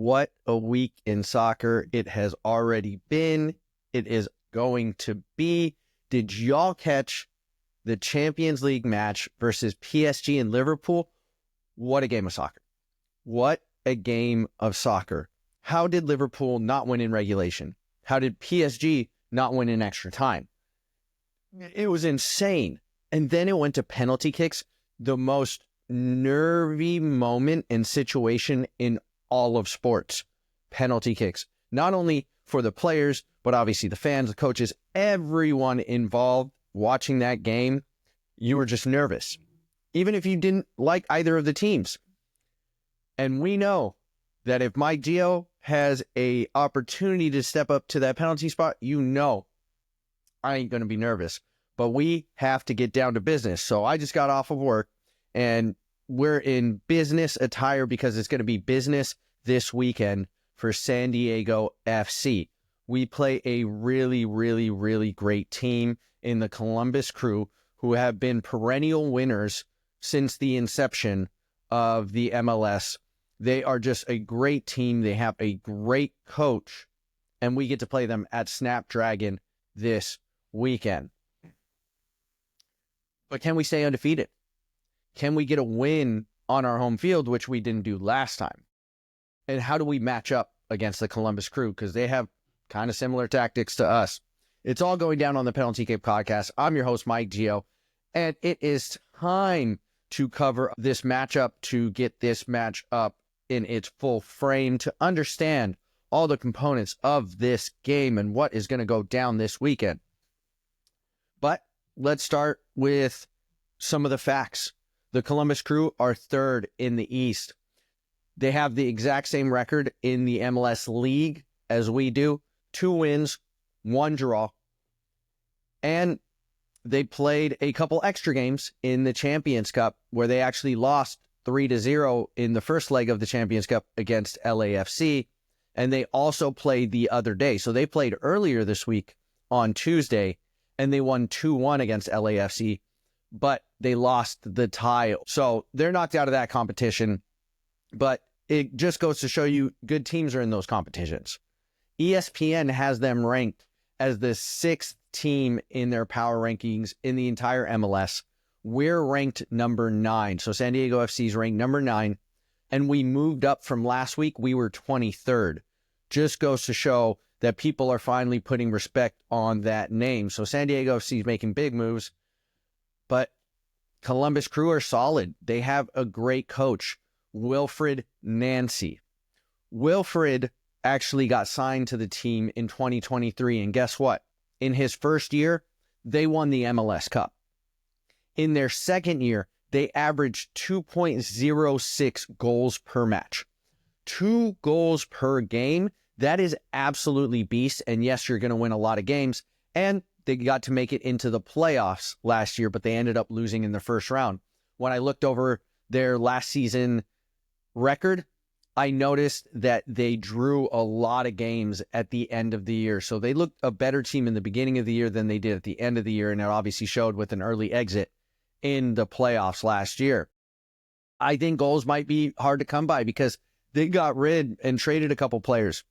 What a week in soccer it has already been. It is going to be. Did y'all catch the Champions League match versus PSG and Liverpool? What a game of soccer. What a game of soccer. How did Liverpool not win in regulation? How did PSG not win in extra time? It was insane. And then it went to penalty kicks, the most nervy moment and situation in all of sports. Penalty kicks. Not only for the players, but obviously the fans, the coaches, everyone involved watching that game. You were just nervous, even if you didn't like either of the teams. And we know that if Mike Geo has a opportunity to step up to that penalty spot, you know I ain't going to be nervous. But we have to get down to business. So I just got off of work and we're in business attire because it's going to be business this weekend for San Diego FC. We play a really, really, really great team in the Columbus Crew who have been perennial winners since the inception of the MLS. They are just a great team. They have a great coach, and we get to play them at Snapdragon this weekend. But can we stay undefeated? Can we get a win on our home field, which we didn't do last time? And how do we match up against the Columbus Crew? Because they have kind of similar tactics to us. It's all going down on the Penalty Kick podcast. I'm your host, Mike Geo, and it is time to cover this matchup, to get this match up in its full frame, to understand all the components of this game and what is going to go down this weekend. But let's start with some of the facts. The Columbus Crew are third in the East. They have the exact same record in the MLS League as we do. 2 wins, 1 draw. And they played a couple extra games in the Champions Cup where they actually lost 3-0 in the first leg of the Champions Cup against LAFC. And they also played the other day. So they played earlier this week on Tuesday and they won 2-1 against LAFC, but they lost the tie. So they're knocked out of that competition. But it just goes to show you good teams are in those competitions. ESPN has them ranked as the 6th team in their power rankings in the entire MLS. We're ranked number 9. So San Diego FC is ranked number 9. And we moved up from last week. We were 23rd. Just goes to show that people are finally putting respect on that name. So San Diego FC is making big moves. But Columbus Crew are solid. They have a great coach, Wilfred Nancy. Wilfred actually got signed to the team in 2023. And guess what? In his first year, they won the MLS Cup. In their second year, they averaged 2.06 goals per match. 2 goals per game. That is absolutely beast. And yes, you're going to win a lot of games. And they got to make it into the playoffs last year, but they ended up losing in the first round. When I looked over their last season record, I noticed that they drew a lot of games at the end of the year. So they looked a better team in the beginning of the year than they did at the end of the year. And it obviously showed with an early exit in the playoffs last year. I think goals might be hard to come by because they got rid and traded a couple players.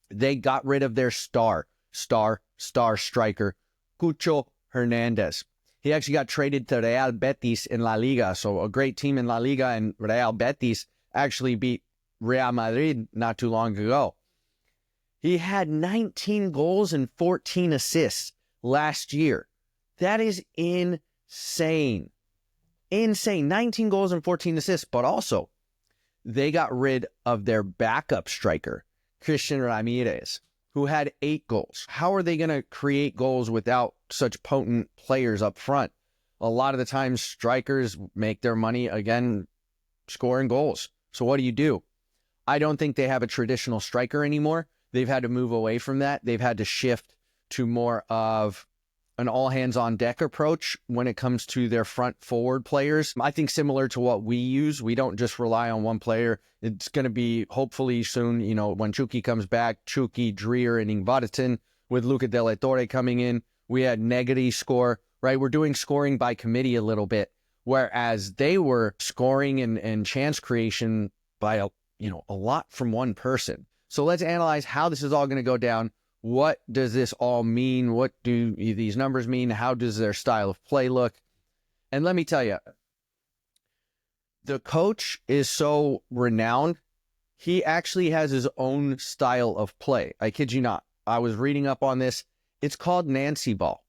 They got rid of their star striker, Cucho Hernandez. He actually got traded to Real Betis in La Liga. So a great team in La Liga, and Real Betis actually beat Real Madrid not too long ago. He had 19 goals and 14 assists last year. That is insane. Insane. 19 goals and 14 assists. But also, they got rid of their backup striker, Christian Ramirez, who had 8 goals. How are they going to create goals without such potent players up front? A lot of the times, strikers make their money, again, scoring goals. So what do? I don't think they have a traditional striker anymore. They've had to move away from that. They've had to shift to more of an all-hands-on-deck approach when it comes to their front forward players. I think similar to what we use. We don't just rely on one player. It's going to be hopefully soon, when Chucky comes back, Chucky, Dreer, and Ingvartsen, with Luca De La Torre coming in. We had Negri score, right? We're doing scoring by committee a little bit, whereas they were scoring and chance creation by a lot from one person. So let's analyze how this is all going to go down. What does this all mean? What do these numbers mean? How does their style of play look? And let me tell you, the coach is so renowned. He actually has his own style of play. I kid you not. I was reading up on this. It's called Nancy Ball.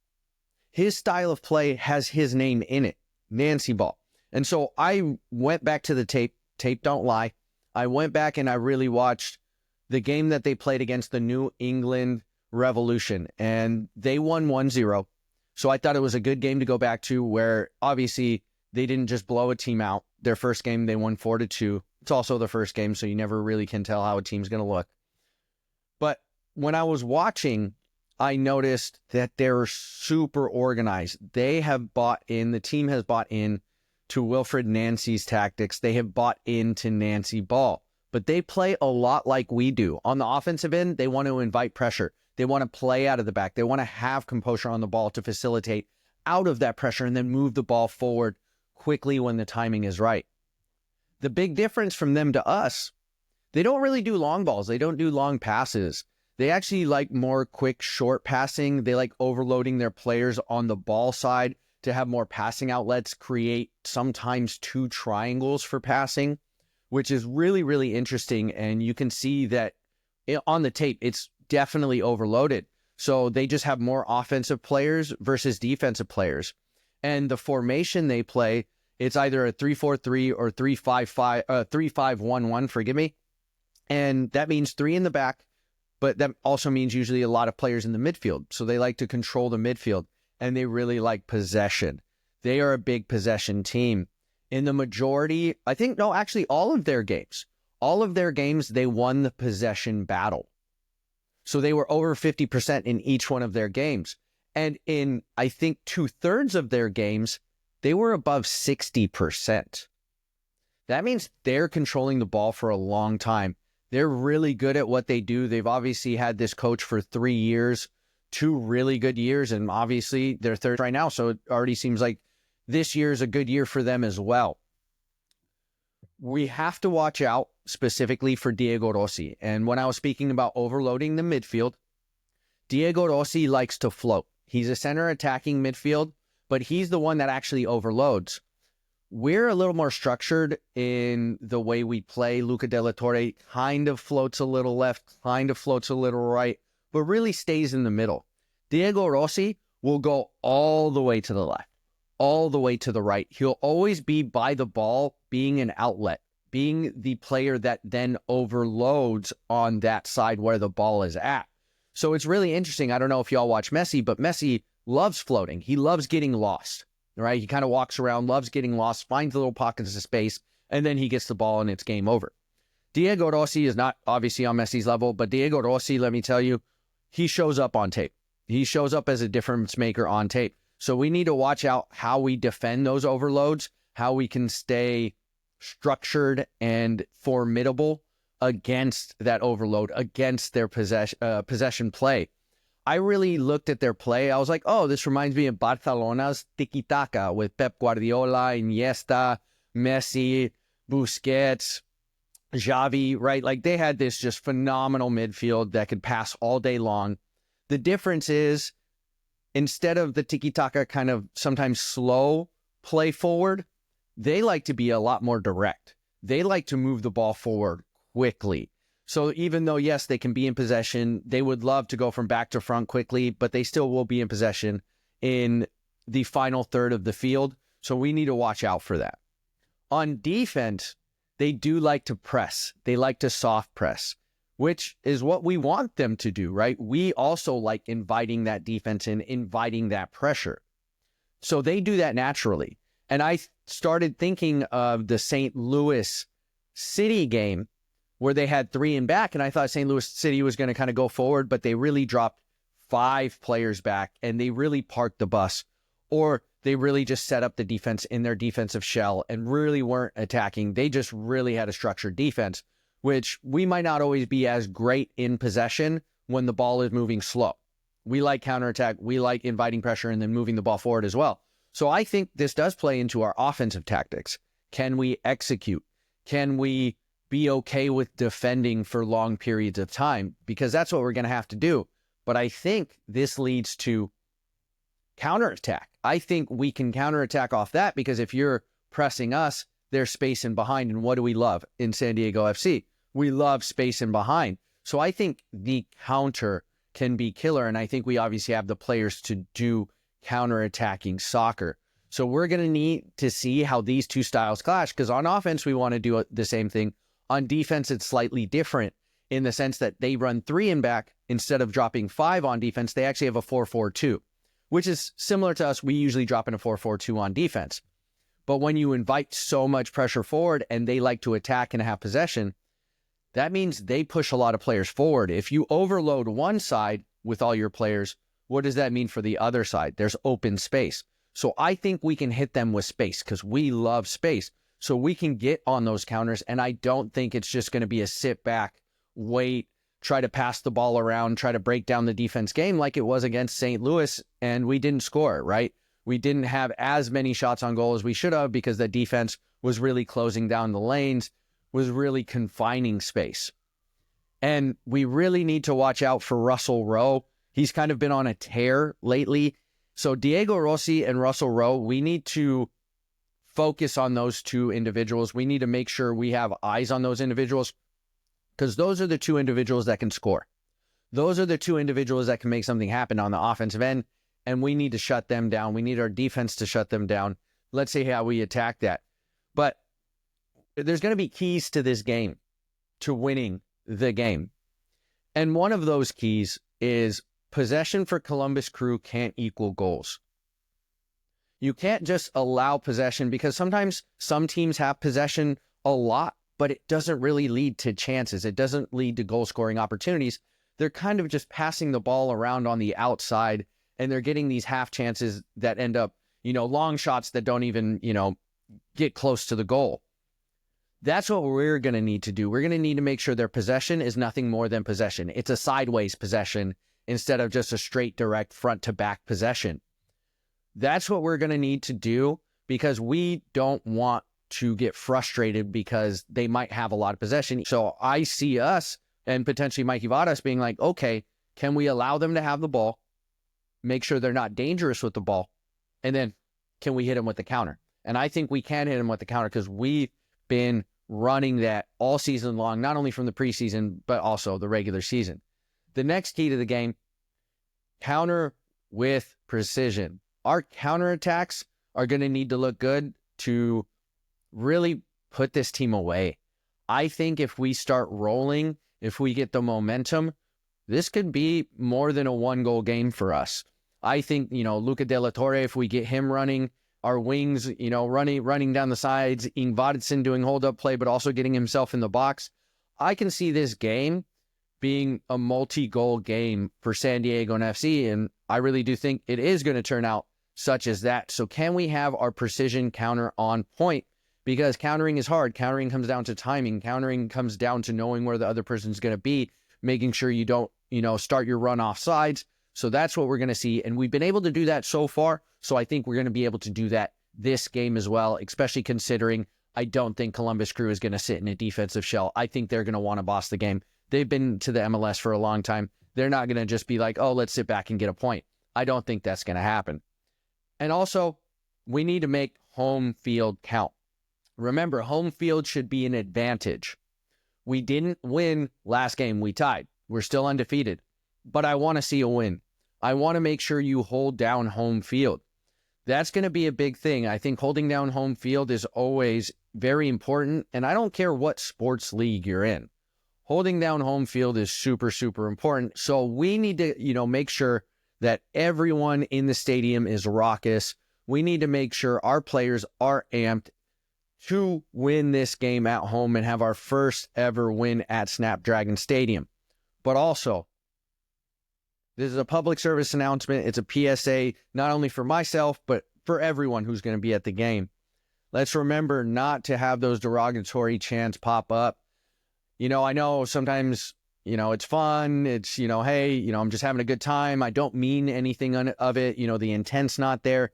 His style of play has his name in it, Nancy Ball. And so I went back to the tape. Tape don't lie. I went back and I really watched the game that they played against the New England Revolution, and they won 1-0. So I thought it was a good game to go back to, where obviously they didn't just blow a team out. Their first game, they won 4-2. It's also the first game, so you never really can tell how a team's going to look. But when I was watching, I noticed that they're super organized. They have bought in, the team has bought in to Wilfred Nancy's tactics. They have bought into Nancy Ball, but they play a lot like we do. On the offensive end, they want to invite pressure. They want to play out of the back. They want to have composure on the ball to facilitate out of that pressure and then move the ball forward quickly when the timing is right. The big difference from them to us, they don't really do long balls. They don't do long passes. They actually like more quick, short passing. They like overloading their players on the ball side to have more passing outlets, create sometimes 2 triangles for passing, which is really, really interesting. And you can see that on the tape, it's definitely overloaded. So they just have more offensive players versus defensive players. And the formation they play, it's either a 3-4-3 or 3-5-1-1, forgive me. And that means 3 in the back, but that also means usually a lot of players in the midfield. So they like to control the midfield, and they really like possession. They are a big possession team. In the majority, I think, no, actually all of their games, they won the possession battle. So they were over 50% in each one of their games. And in, I think, 2/3 of their games, they were above 60%. That means they're controlling the ball for a long time. They're really good at what they do. They've obviously had this coach for 3 years, 2 really good years, and obviously they're third right now. So it already seems like this year is a good year for them as well. We have to watch out specifically for Diego Rossi. And when I was speaking about overloading the midfield, Diego Rossi likes to float. He's a center attacking midfield, but he's the one that actually overloads. We're a little more structured in the way we play. Luca de la Torre kind of floats a little left, kind of floats a little right, but really stays in the middle. Diego Rossi will go all the way to the left, all the way to the right. He'll always be by the ball, being an outlet, being the player that then overloads on that side where the ball is at. So it's really interesting. I don't know if y'all watch Messi, but Messi loves floating. He loves getting lost, right? He kind of walks around, loves getting lost, finds little pockets of space, and then he gets the ball and it's game over. Diego Rossi is not obviously on Messi's level, but Diego Rossi, let me tell you, he shows up on tape. He shows up as a difference maker on tape. So we need to watch out how we defend those overloads, how we can stay structured and formidable against that overload, against their possession play. I really looked at their play. I was like, oh, this reminds me of Barcelona's tiki-taka with Pep Guardiola, Iniesta, Messi, Busquets, Xavi, right? Like they had this just phenomenal midfield that could pass all day long. The difference is, instead of the tiki-taka kind of sometimes slow play forward, they like to be a lot more direct. They like to move the ball forward quickly. So even though, yes, they can be in possession, they would love to go from back to front quickly, but they still will be in possession in the final third of the field. So we need to watch out for that. On defense, they do like to press. They like to soft press, which is what we want them to do, right? We also like inviting that defense and inviting that pressure. So they do that naturally. And I started thinking of the St. Louis City game where they had 3 in back, and I thought St. Louis City was going to kind of go forward, but they really dropped 5 players back, and they really parked the bus, or they really just set up the defense in their defensive shell and really weren't attacking. They just really had a structured defense, which we might not always be as great in possession when the ball is moving slow. We like counterattack. We like inviting pressure and then moving the ball forward as well. So I think this does play into our offensive tactics. Can we execute? Can we be okay with defending for long periods of time, because that's what we're going to have to do. But I think this leads to counterattack. I think we can counterattack off that, because if you're pressing us, they're spacing behind. And what do we love in San Diego FC? We love spacing behind. So I think the counter can be killer. And I think we obviously have the players to do counterattacking soccer. So we're going to need to see how these two styles clash, because on offense, we want to do the same thing. On defense, it's slightly different in the sense that they run 3 and back instead of dropping 5 on defense. They actually have a 4-4-2, which is similar to us. We usually drop in a 4-4-2 on defense. But when you invite so much pressure forward and they like to attack and have possession, that means they push a lot of players forward. If you overload one side with all your players, what does that mean for the other side? There's open space. So I think we can hit them with space, because we love space. So we can get on those counters, and I don't think it's just going to be a sit back, wait, try to pass the ball around, try to break down the defense game like it was against St. Louis, and we didn't score, right? We didn't have as many shots on goal as we should have, because the defense was really closing down the lanes, was really confining space. And we really need to watch out for Russell Rowe. He's kind of been on a tear lately. So Diego Rossi and Russell Rowe, we need to focus on those two individuals. We need to make sure we have eyes on those individuals, because those are the two individuals that can score. Those are the two individuals that can make something happen on the offensive end, and we need to shut them down. We need our defense to shut them down. Let's see how we attack that. But there's going to be keys to this game, to winning the game. And one of those keys is possession for Columbus Crew can't equal goals. You can't just allow possession, because sometimes some teams have possession a lot, but it doesn't really lead to chances. It doesn't lead to goal-scoring opportunities. They're kind of just passing the ball around on the outside, and they're getting these half chances that end up, long shots that don't even, get close to the goal. That's what we're going to need to do. We're going to need to make sure their possession is nothing more than possession. It's a sideways possession instead of just a straight, direct, front-to-back possession. That's what we're going to need to do, because we don't want to get frustrated because they might have a lot of possession. So I see us and potentially Mikey Vadas being like, okay, can we allow them to have the ball, make sure they're not dangerous with the ball, and then can we hit them with the counter? And I think we can hit them with the counter, because we've been running that all season long, not only from the preseason, but also the regular season. The next key to the game, counter with precision. Our counterattacks are going to need to look good to really put this team away. I think if we start rolling, if we get the momentum, this could be more than a 1-goal game for us. I think, Luca De La Torre, if we get him running, our wings, running down the sides, Ingvarsson doing hold-up play, but also getting himself in the box, I can see this game being a multi-goal game for San Diego and FC, and I really do think it is going to turn out such as that. So can we have our precision counter on point? Because countering is hard. Countering comes down to timing. Countering comes down to knowing where the other person's going to be, making sure you don't, start your run off sides. So that's what we're going to see. And we've been able to do that so far. So I think we're going to be able to do that this game as well, especially considering I don't think Columbus Crew is going to sit in a defensive shell. I think they're going to want to boss the game. They've been to the MLS for a long time. They're not going to just be like, oh, let's sit back and get a point. I don't think that's going to happen. And also, we need to make home field count. Remember, home field should be an advantage. We didn't win last game. We tied. We're still undefeated. But I want to see a win. I want to make sure you hold down home field. That's going to be a big thing. I think holding down home field is always very important. And I don't care what sports league you're in. Holding down home field is super, super important. So we need to, make sure that everyone in the stadium is raucous. We need to make sure our players are amped to win this game at home and have our first ever win at Snapdragon Stadium. But also, this is a public service announcement. It's a PSA, not only for myself, but for everyone who's going to be at the game. Let's remember not to have those derogatory chants pop up. I know sometimes, it's fun. It's, hey, I'm just having a good time. I don't mean anything of it. The intent's not there.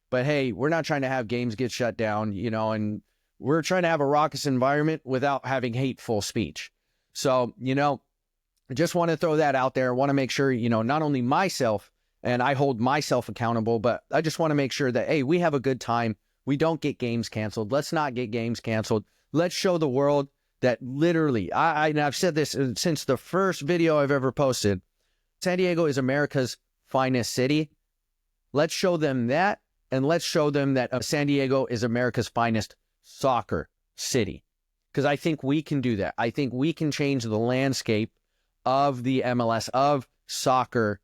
But hey, we're not trying to have games get shut down, and we're trying to have a raucous environment without having hateful speech. So, I just want to throw that out there. I want to make sure, not only myself, and I hold myself accountable, but I just want to make sure that, hey, we have a good time. We don't get games canceled. Let's not get games canceled. Let's show the world that literally, and I've said this since the first video I've ever posted, San Diego is America's finest city. Let's show them that, and let's show them that San Diego is America's finest soccer city. Because I think we can do that. I think we can change the landscape of the MLS, of soccer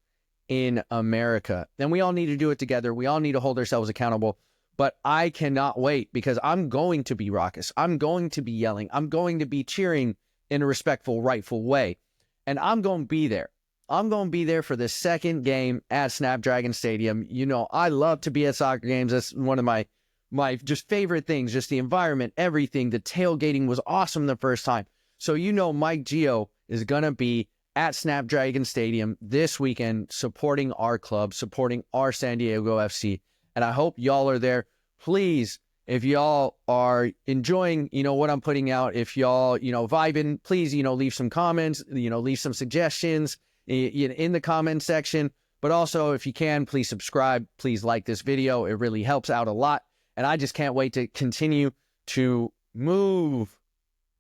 in America. And we all need to do it together. We all need to hold ourselves accountable. But I cannot wait, because I'm going to be raucous. I'm going to be yelling. I'm going to be cheering in a respectful, rightful way. And I'm going to be there. I'm going to be there for the second game at Snapdragon Stadium. I love to be at soccer games. That's one of my just favorite things, just the environment, everything. The tailgating was awesome the first time. So, Mike Geo is going to be at Snapdragon Stadium this weekend, supporting our club, supporting our San Diego FC. And I hope y'all are there. Please, if y'all are enjoying, what I'm putting out, if y'all, vibing, please, leave some comments, leave some suggestions in the comment section. But also, if you can, please subscribe. Please like this video. It really helps out a lot. And I just can't wait to continue to move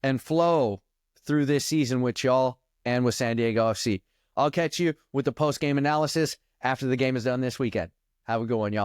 and flow through this season with y'all and with San Diego FC. I'll catch you with the post-game analysis after the game is done this weekend. Have a good one, y'all.